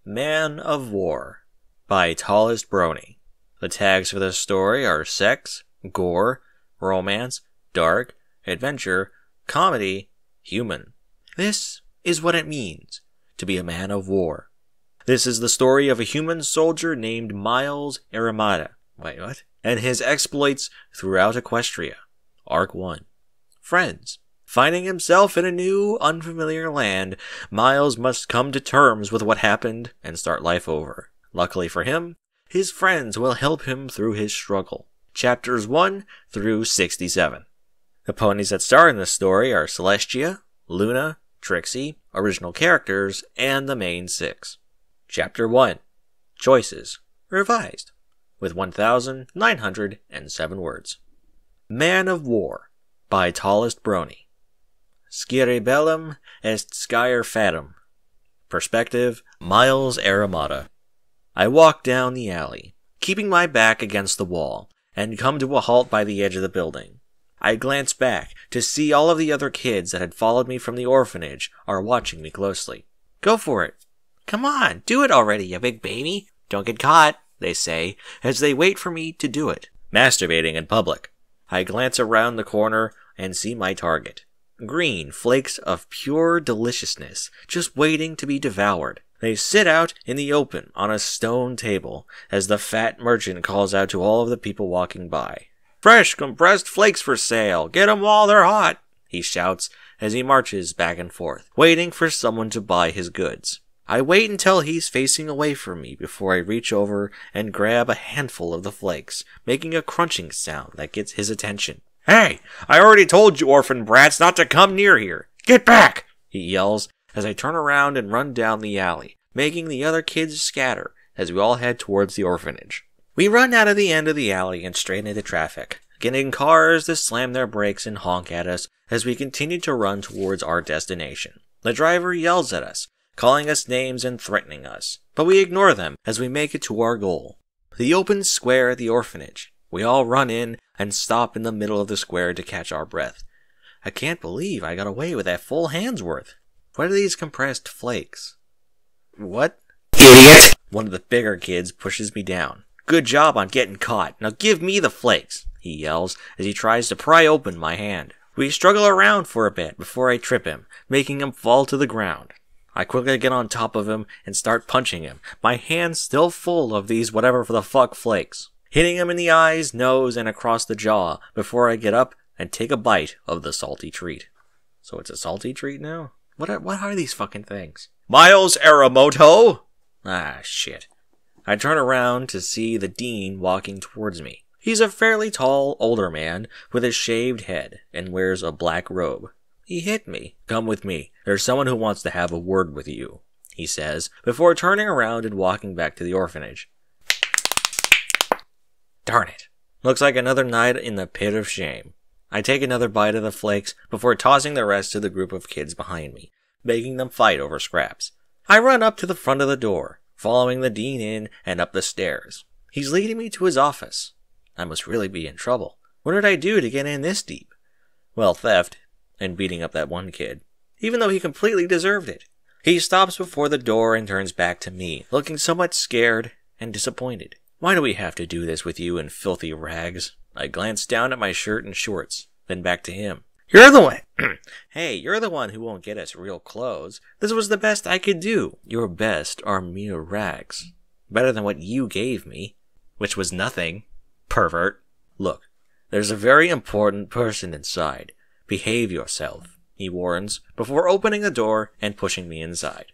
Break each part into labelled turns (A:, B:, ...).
A: Man of War by TallestBrony. The tags for this story are sex, gore, romance, dark, adventure, comedy, human. This is what it means to be a man of war. This is the story of a human soldier named Myles and his exploits throughout Equestria. Arc 1. Friends. Finding himself in a new, unfamiliar land, Myles must come to terms with what happened and start life over. Luckily for him, his friends will help him through his struggle. Chapters 1 through 67. The ponies that star in this story are Celestia, Luna, Trixie, original characters, and the main 6. Chapter 1. Choices. Revised. With 1,907 words. Man of War by TallestBrony. Scire bellum est scire fatum. Perspective, Myles Aramata. I walk down the alley, keeping my back against the wall, and come to a halt by the edge of the building. I glance back to see all of the other kids that had followed me from the orphanage are watching me closely. Go for it. Come on, do it already, you big baby. Don't get caught, they say, as they wait for me to do it. Masturbating in public. I glance around the corner and see my target. Green flakes of pure deliciousness, just waiting to be devoured. They sit out in the open on a stone table as the fat merchant calls out to all of the people walking by. Fresh compressed flakes for sale! Get 'em while they're hot! He shouts as he marches back and forth, waiting for someone to buy his goods. I wait until he's facing away from me before I reach over and grab a handful of the flakes, making a crunching sound that gets his attention. Hey, I already told you orphan brats not to come near here. Get back, he yells as I turn around and run down the alley, making the other kids scatter as we all head towards the orphanage. We run out of the end of the alley and straight into traffic, getting cars to slam their brakes and honk at us as we continue to run towards our destination. The driver yells at us, calling us names and threatening us, but we ignore them as we make it to our goal. The open square at the orphanage. We all run in and stop in the middle of the square to catch our breath. I can't believe I got away with that full hand's worth. What are these compressed flakes? What? Idiot! One of the bigger kids pushes me down. Good job on getting caught. Now give me the flakes, he yells as he tries to pry open my hand. We struggle around for a bit before I trip him, making him fall to the ground. I quickly get on top of him and start punching him, my hand still full of these whatever the fuck flakes, hitting him in the eyes, nose, and across the jaw before I get up and take a bite of the salty treat. So it's a salty treat now? What are these fucking things? Myles Aramata! Ah, shit. I turn around to see the dean walking towards me. He's a fairly tall, older man with a shaved head and wears a black robe. He hit me. Come with me. There's someone who wants to have a word with you, he says, before turning around and walking back to the orphanage. Darn it. Looks like another night in the pit of shame. I take another bite of the flakes before tossing the rest to the group of kids behind me, making them fight over scraps. I run up to the front of the door, following the dean in and up the stairs. He's leading me to his office. I must really be in trouble. What did I do to get in this deep? Well, theft, and beating up that one kid, even though he completely deserved it. He stops before the door and turns back to me, looking somewhat scared and disappointed. Why do we have to do this with you in filthy rags? I glance down at my shirt and shorts, then back to him. You're the one! Hey, you're the one who won't get us real clothes. This was the best I could do. Your best are mere rags. Better than what you gave me, which was nothing. Pervert. Look, there's a very important person inside. Behave yourself, he warns, before opening the door and pushing me inside.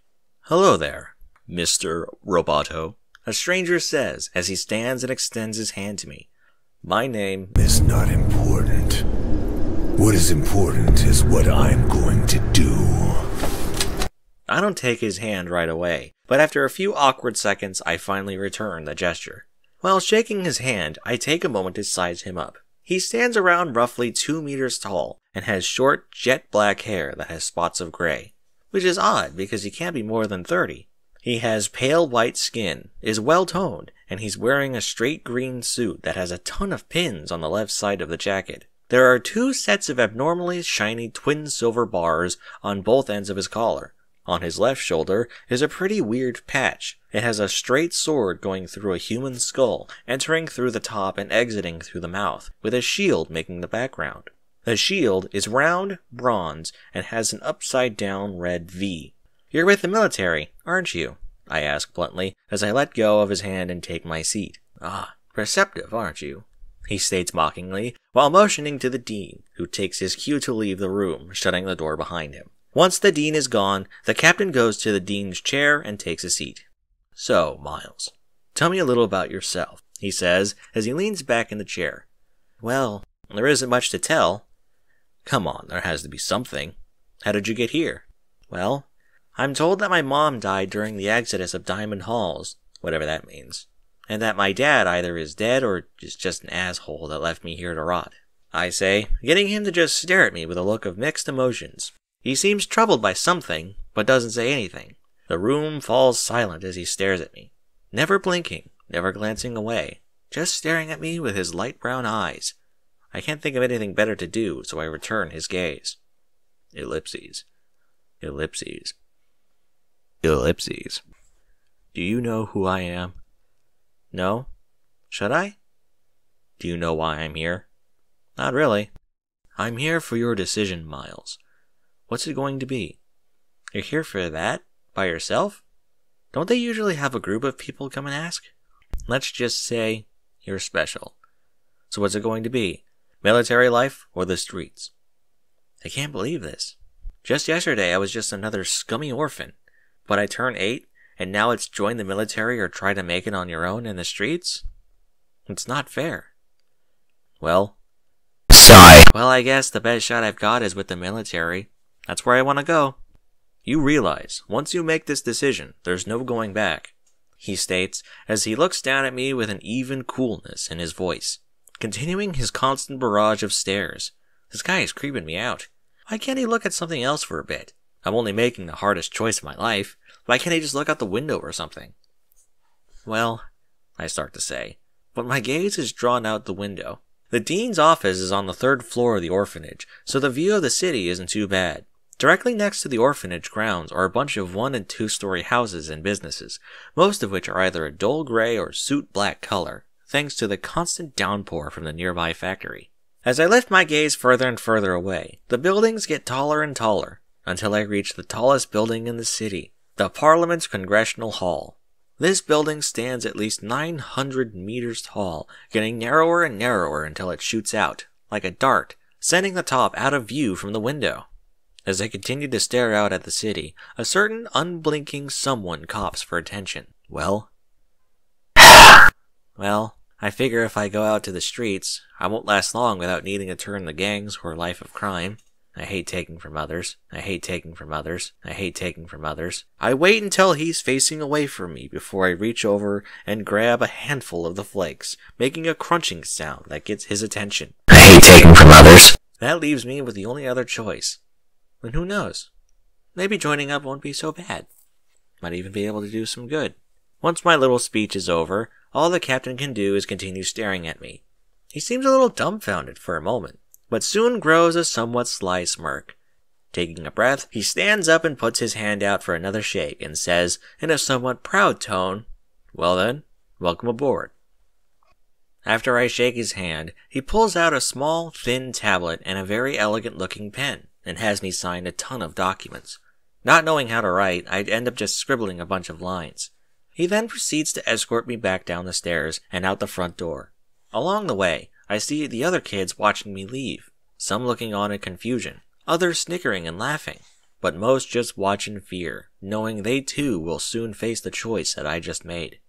A: Hello there, Mr. Roboto, a stranger says as he stands and extends his hand to me. My name
B: is not important. What is important is what I'm going to do.
A: I don't take his hand right away, but after a few awkward seconds, I finally return the gesture. While shaking his hand, I take a moment to size him up. He stands around roughly 2 meters tall and has short, jet black hair that has spots of gray, which is odd because he can't be more than 30. He has pale white skin, is well-toned, and he's wearing a straight green suit that has a ton of pins on the left side of the jacket. There are 2 sets of abnormally shiny twin silver bars on both ends of his collar. On his left shoulder is a pretty weird patch. It has a straight sword going through a human skull, entering through the top and exiting through the mouth, with a shield making the background. The shield is round, bronze, and has an upside-down red V. "You're with the military, aren't you?" I ask bluntly, as I let go of his hand and take my seat. "Ah, perceptive, aren't you?" he states mockingly, while motioning to the dean, who takes his cue to leave the room, shutting the door behind him. Once the dean is gone, the captain goes to the dean's chair and takes a seat. "So, Myles, tell me a little about yourself," he says, as he leans back in the chair. "Well, there isn't much to tell." "Come on, there has to be something. How did you get here?" "Well, I'm told that my mom died during the exodus of Diamond Halls, whatever that means, and that my dad either is dead or is just an asshole that left me here to rot," I say, getting him to just stare at me with a look of mixed emotions. He seems troubled by something, but doesn't say anything. The room falls silent as he stares at me, never blinking, never glancing away, just staring at me with his light brown eyes. I can't think of anything better to do, so I return his gaze. Ellipses. Ellipses. Ellipses. "Do you know who I am?" "No. Should I?" "Do you know why I'm here?" "Not really." "I'm here for your decision, Myles. What's it going to be?" "You're here for that? By yourself? Don't they usually have a group of people come and ask?" "Let's just say you're special. So what's it going to be? Military life or the streets?" I can't believe this. Just yesterday I was just another scummy orphan. But I turn 8, and now it's join the military or try to make it on your own in the streets? It's not fair. Well, sigh. Well, I guess the best shot I've got is with the military. That's where I want to go. "You realize, once you make this decision, there's no going back," he states, as he looks down at me with an even coolness in his voice, continuing his constant barrage of stares. This guy is creeping me out. Why can't he look at something else for a bit? I'm only making the hardest choice of my life. Why can't he just look out the window or something? "Well," I start to say, but my gaze is drawn out the window. The dean's office is on the 3rd floor of the orphanage, so the view of the city isn't too bad. Directly next to the orphanage grounds are a bunch of 1- and 2-story houses and businesses, most of which are either a dull gray or soot black color, thanks to the constant downpour from the nearby factory. As I lift my gaze further and further away, the buildings get taller and taller, until I reach the tallest building in the city, the Parliament's Congressional Hall. This building stands at least 900 meters tall, getting narrower and narrower until it shoots out, like a dart, sending the top out of view from the window. As I continue to stare out at the city, a certain unblinking someone coughs for attention. Well, I figure if I go out to the streets, I won't last long without needing to turn the gangs or life of crime. I hate taking from others. I hate taking from others. I hate taking from others. I wait until he's facing away from me before I reach over and grab a handful of the flakes, making a crunching sound that gets his attention. I hate taking from others. That leaves me with the only other choice. And who knows? Maybe joining up won't be so bad. Might even be able to do some good. Once my little speech is over, all the captain can do is continue staring at me. He seems a little dumbfounded for a moment, but soon grows a somewhat sly smirk. Taking a breath, he stands up and puts his hand out for another shake and says, in a somewhat proud tone, "Well then, welcome aboard." After I shake his hand, he pulls out a small, thin tablet and a very elegant-looking pen, and has me sign a ton of documents. Not knowing how to write, I'd end up just scribbling a bunch of lines. He then proceeds to escort me back down the stairs and out the front door. Along the way, I see the other kids watching me leave, some looking on in confusion, others snickering and laughing, but most just watch in fear, knowing they too will soon face the choice that I just made.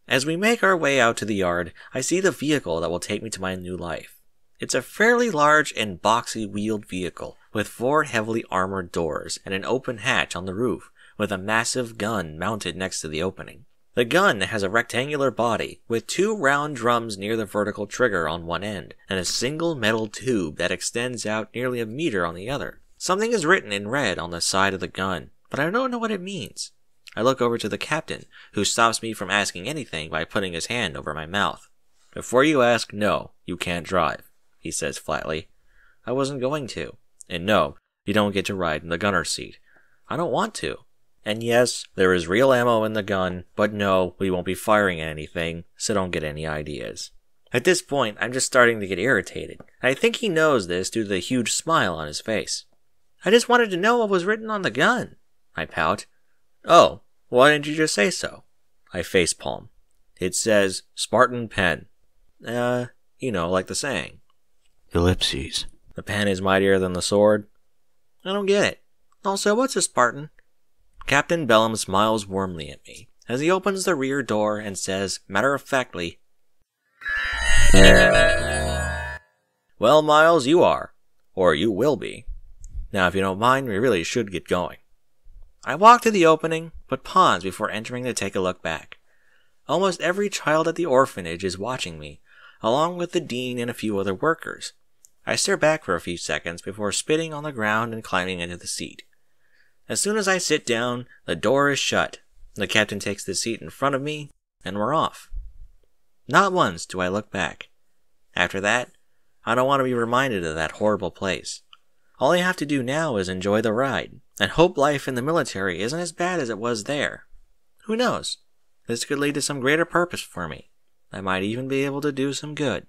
A: As we make our way out to the yard, I see the vehicle that will take me to my new life. It's a fairly large and boxy wheeled vehicle, with 4 heavily armored doors and an open hatch on the roof, with a massive gun mounted next to the opening. The gun has a rectangular body, with 2 round drums near the vertical trigger on one end, and a single metal tube that extends out nearly a meter on the other. Something is written in red on the side of the gun, but I don't know what it means. I look over to the captain, who stops me from asking anything by putting his hand over my mouth. "Before you ask, no, you can't drive," he says flatly. I wasn't going to. And no, you don't get to ride in the gunner's seat. I don't want to. And yes, there is real ammo in the gun, but no, we won't be firing at anything, so don't get any ideas. At this point, I'm just starting to get irritated. I think he knows this due to the huge smile on his face. I just wanted to know what was written on the gun, I pout. Oh, why didn't you just say so? I facepalm. It says, Spartan pen. Like the saying.
C: Ellipses.
A: The pen is mightier than the sword? I don't get it. Also, what's a Spartan? Captain Bellum smiles warmly at me as he opens the rear door and says, matter-of-factly, well, Myles, you are. Or you will be. Now, if you don't mind, we really should get going. I walk to the opening, but pause before entering to take a look back. Almost every child at the orphanage is watching me, along with the dean and a few other workers. I stare back for a few seconds before spitting on the ground and climbing into the seat. As soon as I sit down, the door is shut. The captain takes the seat in front of me, and we're off. Not once do I look back. After that, I don't want to be reminded of that horrible place. All I have to do now is enjoy the ride, and hope life in the military isn't as bad as it was there. Who knows? This could lead to some greater purpose for me. I might even be able to do some good.